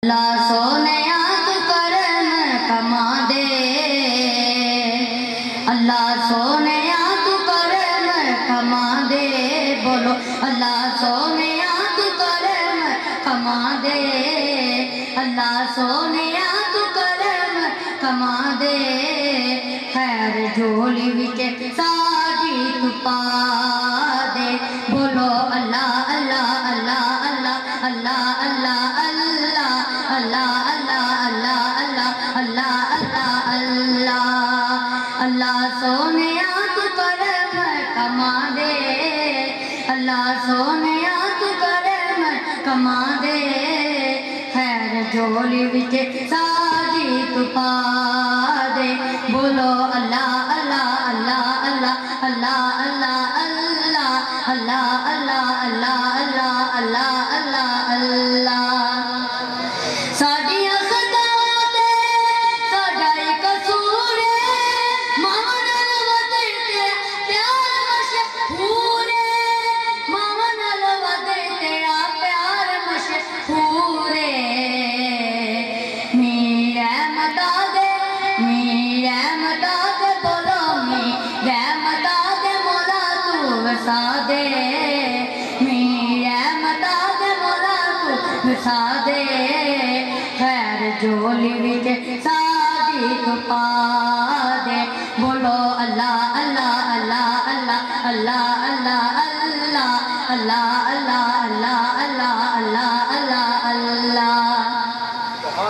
اللہ سونیا تو کرم کما دے، اللہ سونیا تو کرم کما دے، بولو اللہ سونیا تو کرم کما دے، اللہ سونیا تو کرم کما دے، خیر جھولی وچ ساڈی تو پا دے، بولو اللہ اللہ اللہ اللہ اللہ اللہ اللہ اللہ اللہ اللہ اللہ اللہ اللہ اللہ سونیا تو کرم کما دے، اللہ سونیا تو کرم کما دے، خیر جھولی وچ ساڈی تو پا دے، بولو اللہ اللہ اللہ اللہ اللہ اللہ اللہ اللہ اللہ اللہ اللہ اللہ اللہ اللہ ساڈیاں خطاواں تے ساڈا ہی قصور ہے، ماواں نال ودے پیار مشہور ہے، ماواں نال ودے پیار مشہور ہے، میری رحمت دے بولو میری رحمت دے مولا تو وسا دے، میری رحمت دے مولا تو وسا دے، خیر جھولی وچ ساڈی تو پا دے، بولو اللہ اللہ اللہ اللہ اللہ اللہ اللہ اللہ اللہ اللہ اللہ اللہ اللہ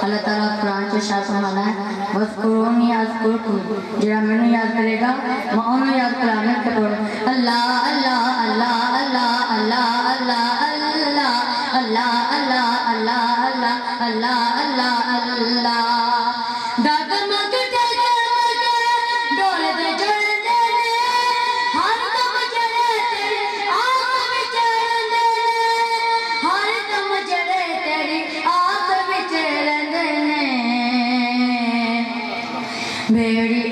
اللہ تعالیٰ قرآن سے شاہ سمانا ہے وَذْكُرُونِي أَذْكُرْكُمْ، جہاں میں نے یاد کرے گا میں انہوں یاد کرانے کے پڑھ اللہ اللہ اللہ اللہ اللہ اللہ اللہ اللہ اللہ اللہ اللہ اللہ اللہ اللہ ڈاگمگ ڈگمگ ڈول دے جڑدے نے، ہر دم جڑے تیری آس وچ رہندے نے، ہر دم جڑے تیری آس وچ رہندے نے، بیڑی